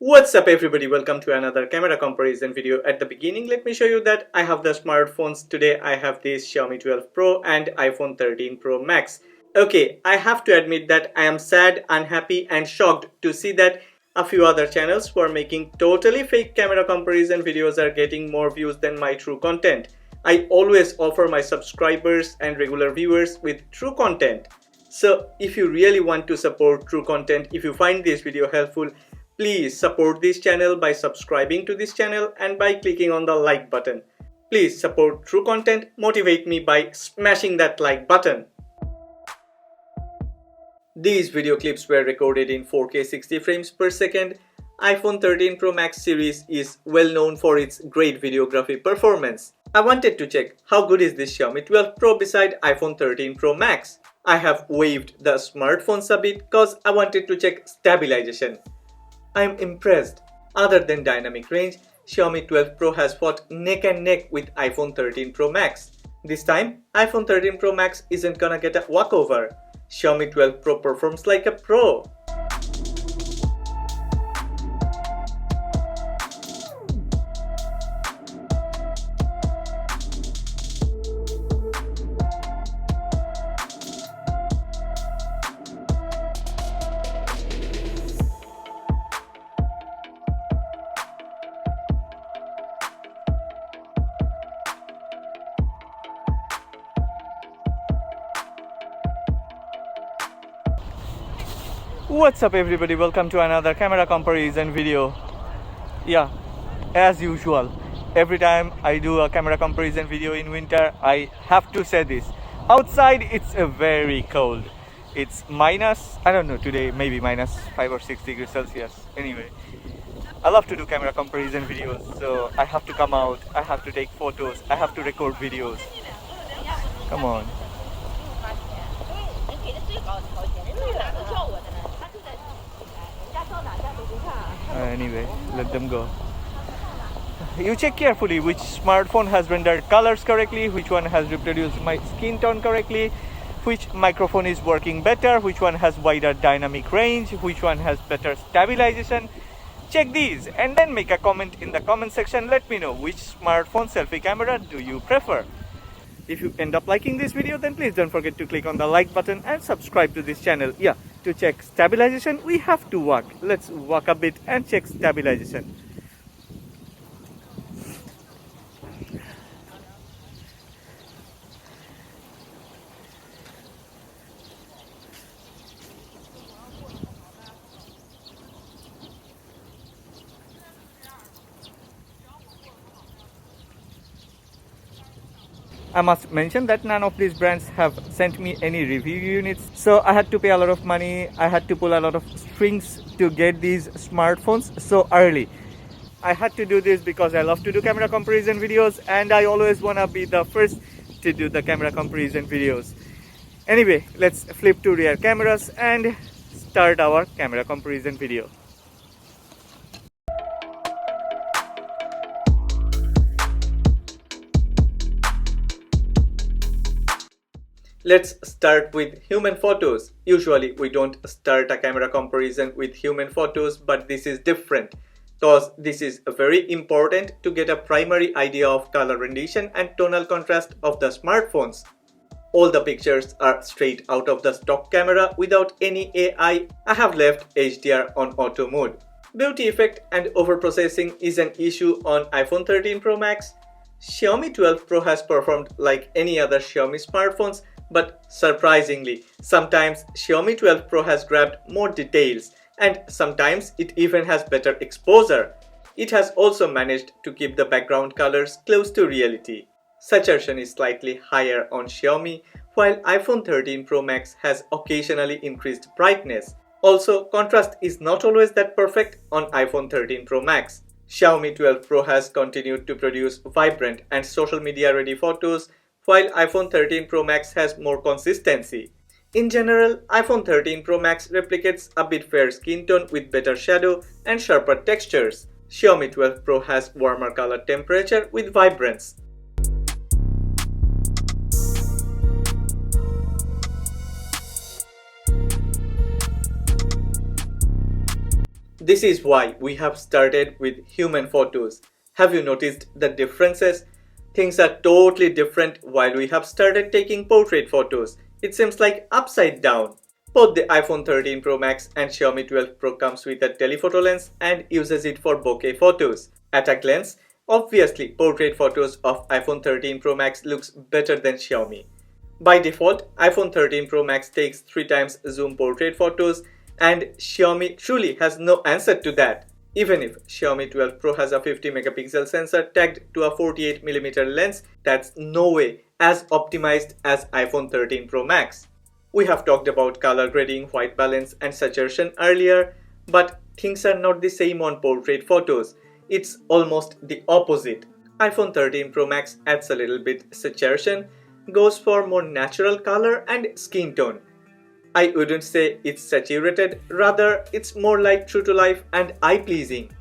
What's up everybody, welcome to another camera comparison video. At the beginning, let me show you that I have the smartphones. Today I have this Xiaomi 12 Pro and iPhone 13 Pro Max. Okay, I have to admit that I am sad, unhappy and shocked to see that a few other channels who are making totally fake camera comparison videos are getting more views than my true content. I always offer my subscribers and regular viewers with true content. So if you really want to support true content, if you find this video helpful, please support this channel by subscribing to this channel and by clicking on the like button. Please support true content, motivate me by smashing that like button. These video clips were recorded in 4K 60 frames per second. iPhone 13 Pro Max series is well known for its great videography performance. I wanted to check how good is this Xiaomi 12 Pro beside iPhone 13 Pro Max. I have waved the smartphones a bit cause I wanted to check stabilization. I am impressed. Other than dynamic range, Xiaomi 12 Pro has fought neck and neck with iPhone 13 Pro Max. This time, iPhone 13 Pro Max isn't gonna get a walkover. Xiaomi 12 Pro performs like a pro. What's up everybody, welcome to another camera comparison video. Yeah, as usual, every time I do a camera comparison video in winter, I have to say this. Outside it's very cold. It's minus, I don't know, today maybe minus 5 or 6 degrees Celsius. Anyway, I love to do camera comparison videos, so I have to come out, I have to take photos, I have to record videos. Come on. Anyway, let them go. You check carefully which smartphone has rendered colors correctly, which one has reproduced my skin tone correctly, which microphone is working better, which one has wider dynamic range, which one has better stabilization. Check these and then make a comment in the comment section. Let me know which smartphone selfie camera do you prefer. If you end up liking this video, then please don't forget to click on the like button and subscribe to this channel. Yeah, to check stabilization, we have to walk. Let's walk a bit and check stabilization. I must mention that none of these brands have sent me any review units, so I had to pay a lot of money, I had to pull a lot of strings to get these smartphones so early. I had to do this because I love to do camera comparison videos and I always wanna be the first to do the camera comparison videos. Anyway, let's flip to rear cameras and start our camera comparison video. Let's start with human photos. Usually we don't start a camera comparison with human photos, but this is different because this is very important to get a primary idea of color rendition and tonal contrast of the smartphones. All the pictures are straight out of the stock camera without any AI. I have left HDR on auto mode. Beauty effect and overprocessing is an issue on iPhone 13 Pro Max. Xiaomi 12 Pro has performed like any other Xiaomi smartphones, but surprisingly, sometimes Xiaomi 12 Pro has grabbed more details and sometimes it even has better exposure. It has also managed to keep the background colors close to reality. Saturation is slightly higher on Xiaomi, while iPhone 13 Pro Max has occasionally increased brightness. Also, contrast is not always that perfect on iPhone 13 Pro Max. Xiaomi 12 Pro has continued to produce vibrant and social media ready photos, while iPhone 13 Pro Max has more consistency. In general, iPhone 13 Pro Max replicates a bit fair skin tone with better shadow and sharper textures. Xiaomi 12 Pro has warmer color temperature with vibrance. This is why we have started with human photos. Have you noticed the differences? Things are totally different while we have started taking portrait photos. It seems like upside down. Both the iPhone 13 Pro Max and Xiaomi 12 Pro comes with a telephoto lens and uses it for bokeh photos. At a glance, obviously portrait photos of iPhone 13 Pro Max looks better than Xiaomi. By default, iPhone 13 Pro Max takes 3 times zoom portrait photos and Xiaomi truly has no answer to that. Even if Xiaomi 12 Pro has a 50 megapixel sensor tagged to a 48mm lens, that's no way as optimized as iPhone 13 Pro Max. We have talked about color grading, white balance and saturation earlier, but things are not the same on portrait photos. It's almost the opposite. iPhone 13 Pro Max adds a little bit saturation, goes for more natural color and skin tone. I wouldn't say it's saturated, rather it's more like true to life and eye-pleasing.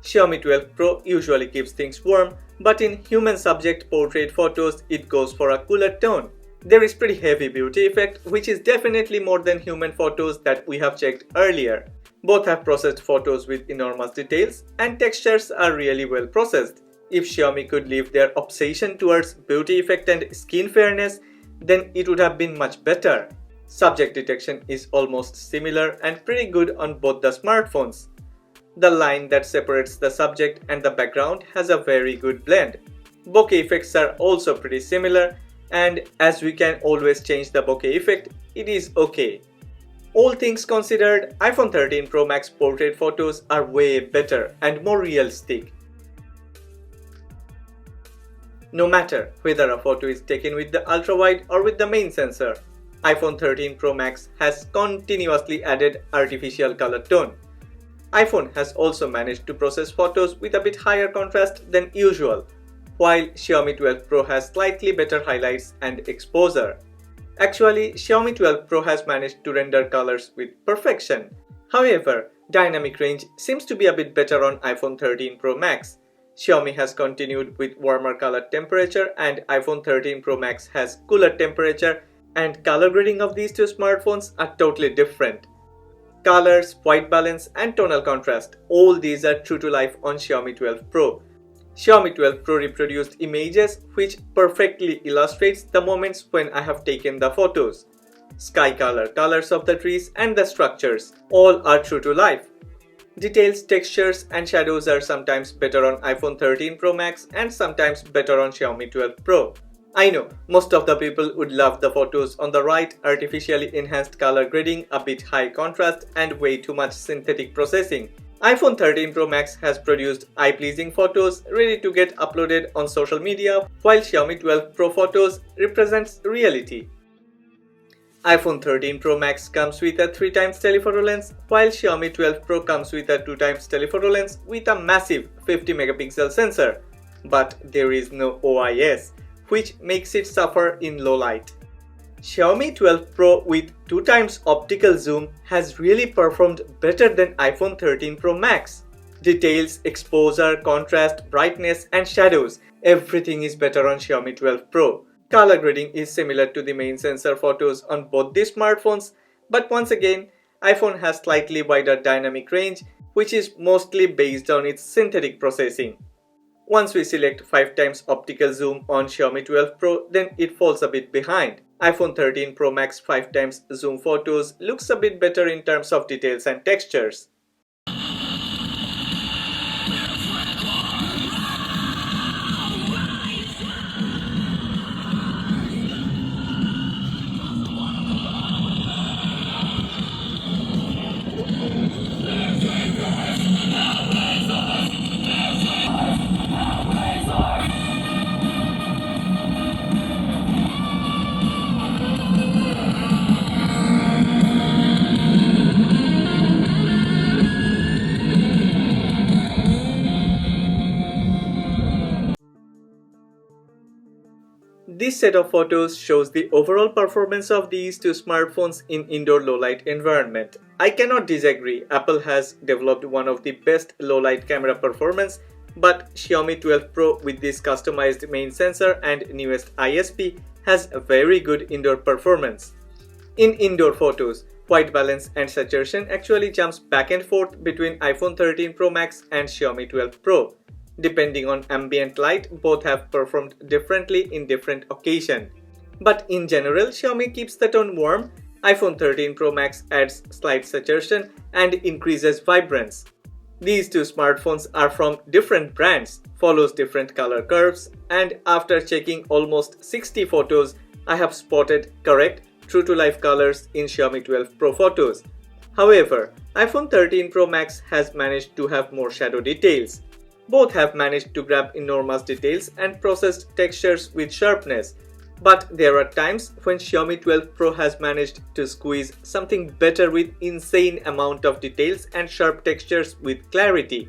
Xiaomi 12 Pro usually keeps things warm, but in human subject portrait photos it goes for a cooler tone. There is pretty heavy beauty effect, which is definitely more than human photos that we have checked earlier. Both have processed photos with enormous details and textures are really well processed. If Xiaomi could leave their obsession towards beauty effect and skin fairness, then it would have been much better. Subject detection is almost similar and pretty good on both the smartphones. The line that separates the subject and the background has a very good blend. Bokeh effects are also pretty similar, and as we can always change the bokeh effect, it is okay. All things considered, iPhone 13 Pro Max portrait photos are way better and more realistic. No matter whether a photo is taken with the ultra-wide or with the main sensor, iPhone 13 Pro Max has continuously added artificial color tone. iPhone has also managed to process photos with a bit higher contrast than usual, while Xiaomi 12 Pro has slightly better highlights and exposure. Actually, Xiaomi 12 Pro has managed to render colors with perfection. However, dynamic range seems to be a bit better on iPhone 13 Pro Max. Xiaomi has continued with warmer color temperature and iPhone 13 Pro Max has cooler temperature, and color grading of these two smartphones are totally different. Colors, white balance and tonal contrast, all these are true to life on Xiaomi 12 Pro. Xiaomi 12 Pro reproduced images which perfectly illustrates the moments when I have taken the photos. Sky color, colors of the trees and the structures, all are true to life. Details, textures and shadows are sometimes better on iPhone 13 Pro Max and sometimes better on Xiaomi 12 Pro. I know most of the people would love the photos on the right, artificially enhanced color grading, a bit high contrast and way too much synthetic processing. iPhone 13 Pro Max has produced eye-pleasing photos ready to get uploaded on social media, while Xiaomi 12 Pro photos represents reality. iPhone 13 Pro Max comes with a 3 times telephoto lens, while Xiaomi 12 Pro comes with a 2 times telephoto lens with a massive 50 megapixel sensor. But there is no OIS, which makes it suffer in low light. Xiaomi 12 Pro with 2 times optical zoom has really performed better than iPhone 13 Pro Max. Details, exposure, contrast, brightness and shadows, everything is better on Xiaomi 12 Pro. Color grading is similar to the main sensor photos on both the smartphones, but once again, iPhone has slightly wider dynamic range, which is mostly based on its synthetic processing. Once we select 5 times optical zoom on Xiaomi 12 Pro, then it falls a bit behind. iPhone 13 Pro Max 5 times zoom photos looks a bit better in terms of details and textures. This set of photos shows the overall performance of these two smartphones in indoor low-light environment. I cannot disagree, Apple has developed one of the best low-light camera performance, but Xiaomi 12 Pro with this customized main sensor and newest ISP has a very good indoor performance. In indoor photos, White balance and saturation actually jumps back and forth between iPhone 13 Pro Max and Xiaomi 12 Pro. Depending on ambient light, both have performed differently in different occasions. But in general, Xiaomi keeps the tone warm. iPhone 13 Pro Max adds slight saturation and increases vibrance. These two smartphones are from different brands, follows different color curves, and after checking almost 60 photos, I have spotted correct, true-to-life colors in Xiaomi 12 Pro photos. However, iPhone 13 Pro Max has managed to have more shadow details. Both have managed to grab enormous details and processed textures with sharpness. But there are times when Xiaomi 12 Pro has managed to squeeze something better with insane amount of details and sharp textures with clarity.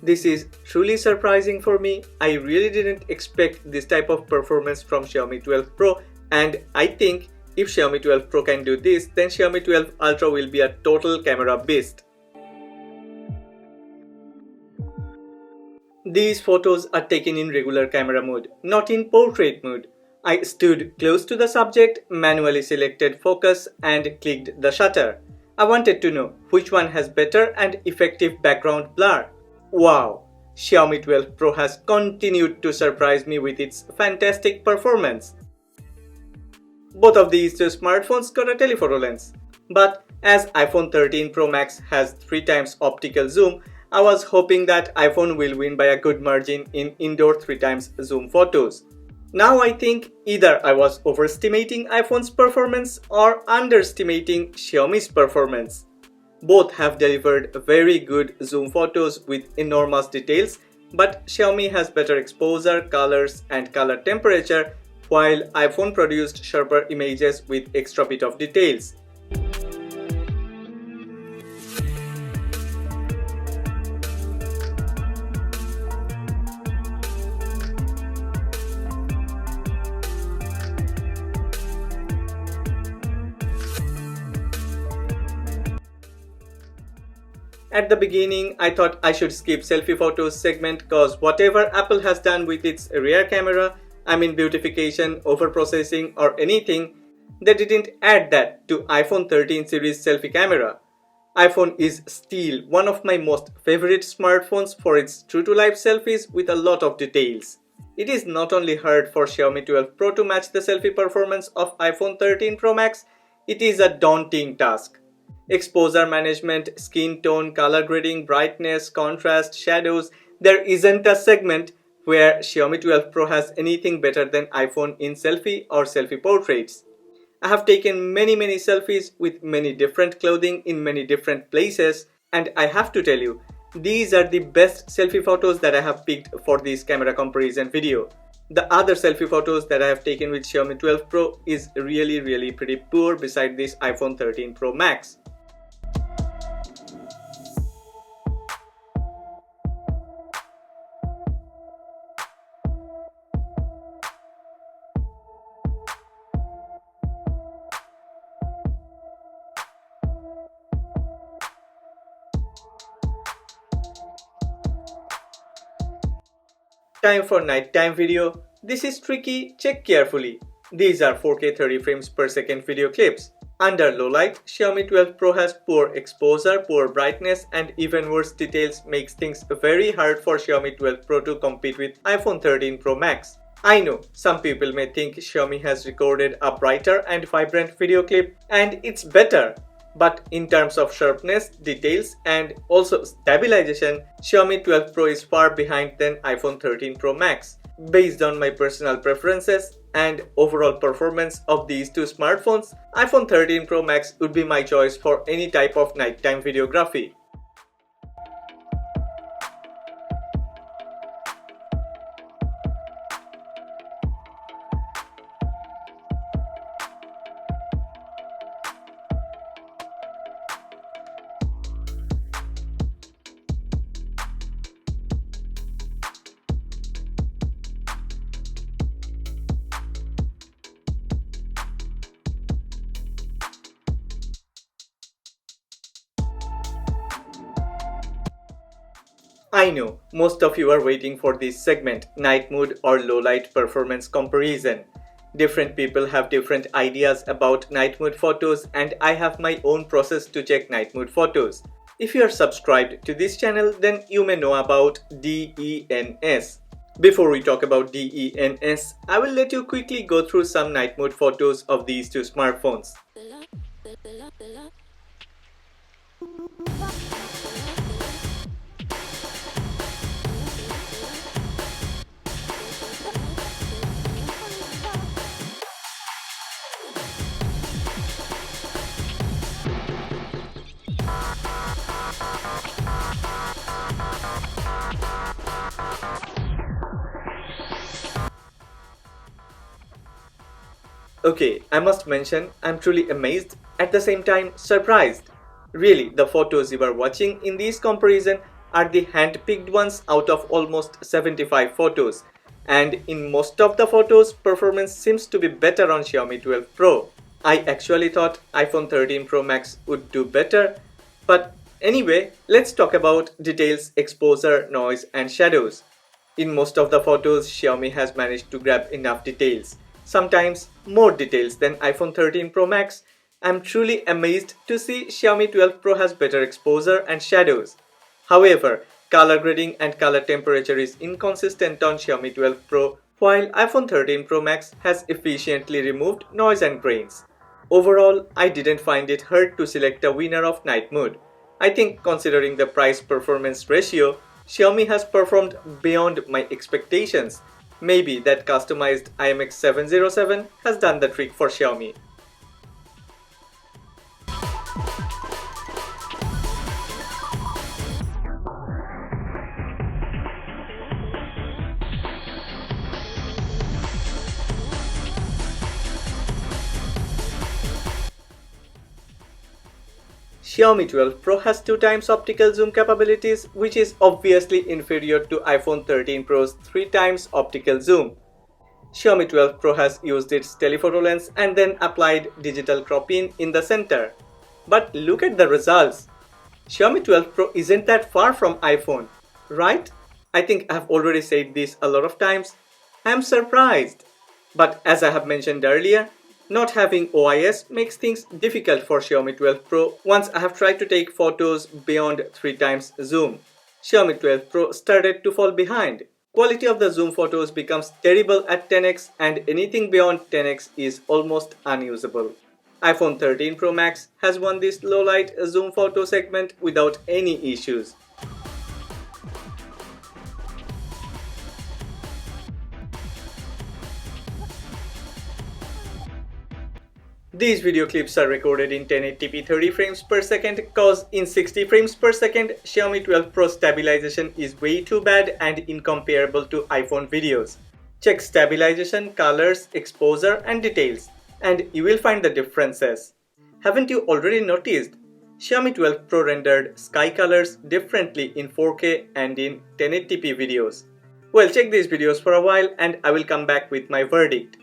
This is truly surprising for me. I really didn't expect this type of performance from Xiaomi 12 Pro, and I think if Xiaomi 12 Pro can do this, then Xiaomi 12 Ultra will be a total camera beast. These photos are taken in regular camera mode, not in portrait mode. I stood close to the subject, manually selected focus and clicked the shutter. I wanted to know which one has better and effective background blur. Wow! Xiaomi 12 Pro has continued to surprise me with its fantastic performance. Both of these two smartphones got a telephoto lens. But as iPhone 13 Pro Max has 3 times optical zoom, I was hoping that iPhone will win by a good margin in indoor 3 times zoom photos. Now I think either I was overestimating iPhone's performance or underestimating Xiaomi's performance. Both have delivered very good zoom photos with enormous details, but Xiaomi has better exposure, colors and color temperature, while iPhone produced sharper images with extra bit of details. At the beginning, I thought I should skip selfie photos segment cause whatever Apple has done with its rear camera, beautification, overprocessing or anything, they didn't add that to iPhone 13 series selfie camera. iPhone is still one of my most favorite smartphones for its true-to-life selfies with a lot of details. It is not only hard for Xiaomi 12 Pro to match the selfie performance of iPhone 13 Pro Max, it is a daunting task. Exposure management, skin tone, color grading, brightness, contrast, shadows, there isn't a segment where Xiaomi 12 Pro has anything better than iPhone in selfie or selfie portraits. I have taken many selfies with many different clothing in many different places, and I have to tell you, these are the best selfie photos that I have picked for this camera comparison video. The other selfie photos that I have taken with Xiaomi 12 Pro is really pretty poor beside this iPhone 13 Pro Max. Time for nighttime video. This is tricky, check carefully. These are 4K 30 frames per second video clips. Under low light, Xiaomi 12 Pro has poor exposure, poor brightness and even worse details makes things very hard for Xiaomi 12 Pro to compete with iPhone 13 Pro Max. I know, some people may think Xiaomi has recorded a brighter and vibrant video clip and it's better. But in terms of sharpness, details and also stabilization, Xiaomi 12 Pro is far behind than iPhone 13 Pro Max. Based on my personal preferences and overall performance of these two smartphones, iPhone 13 Pro Max would be my choice for any type of nighttime videography. I know, most of you are waiting for this segment, night mode or low light performance comparison. Different people have different ideas about night mode photos, and I have my own process to check night mode photos. If you are subscribed to this channel, then you may know about DENS. Before we talk about DENS, I will let you quickly go through some night mode photos of these two smartphones. Okay, I must mention, I'm truly amazed, at the same time surprised. Really, the photos you are watching in this comparison are the hand-picked ones out of almost 75 photos. And in most of the photos, performance seems to be better on Xiaomi 12 Pro. I actually thought iPhone 13 Pro Max would do better. But anyway, let's talk about details, exposure, noise and shadows. In most of the photos, Xiaomi has managed to grab enough details. Sometimes more details than iPhone 13 Pro Max. I'm truly amazed to see Xiaomi 12 Pro has better exposure and shadows. However, color grading and color temperature is inconsistent on Xiaomi 12 Pro, while iPhone 13 Pro Max has efficiently removed noise and grains. Overall, I didn't find it hard to select a winner of night mode. I think considering the price-performance ratio, Xiaomi has performed beyond my expectations. Maybe that customized IMX707 has done the trick for Xiaomi. Xiaomi 12 Pro has 2 times optical zoom capabilities, which is obviously inferior to iPhone 13 Pro's 3 times optical zoom. Xiaomi 12 Pro has used its telephoto lens and then applied digital crop-in in the center. But look at the results. Xiaomi 12 Pro isn't that far from iPhone, right? I think I have already said this a lot of times. I am surprised. But as I have mentioned earlier, not having OIS makes things difficult for Xiaomi 12 Pro once I have tried to take photos beyond 3 times zoom. Xiaomi 12 Pro started to fall behind. Quality of the zoom photos becomes terrible at 10x and anything beyond 10x is almost unusable. iPhone 13 Pro Max has won this low light zoom photo segment without any issues. These video clips are recorded in 1080p 30 frames per second cause in 60 frames per second, Xiaomi 12 Pro stabilization is way too bad and incomparable to iPhone videos. Check stabilization, colors, exposure and details and you will find the differences. Haven't you already noticed? Xiaomi 12 Pro rendered sky colors differently in 4K and in 1080p videos. Well, check these videos for a while and I will come back with my verdict.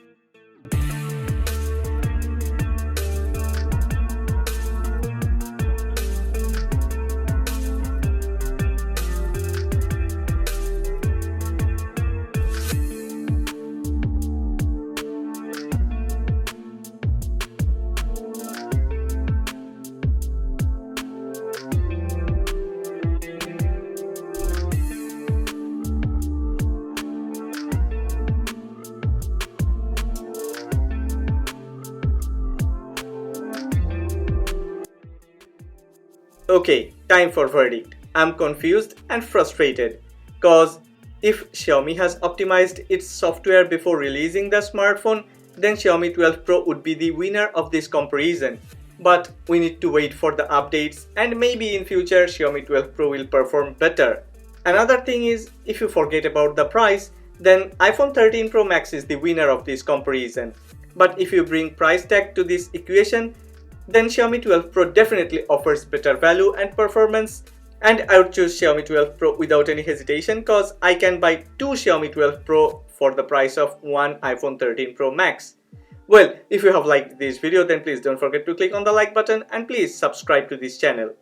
Okay, time for verdict. I'm confused and frustrated cause if Xiaomi has optimized its software before releasing the smartphone, then Xiaomi 12 Pro would be the winner of this comparison. But we need to wait for the updates and maybe in future Xiaomi 12 Pro will perform better. Another thing is, if you forget about the price, then iPhone 13 Pro Max is the winner of this comparison. But if you bring price tag to this equation, then Xiaomi 12 Pro definitely offers better value and performance, and I would choose Xiaomi 12 Pro without any hesitation cause I can buy 2 Xiaomi 12 Pro for the price of one iPhone 13 Pro Max. Well, if you have liked this video then please don't forget to click on the like button and please subscribe to this channel.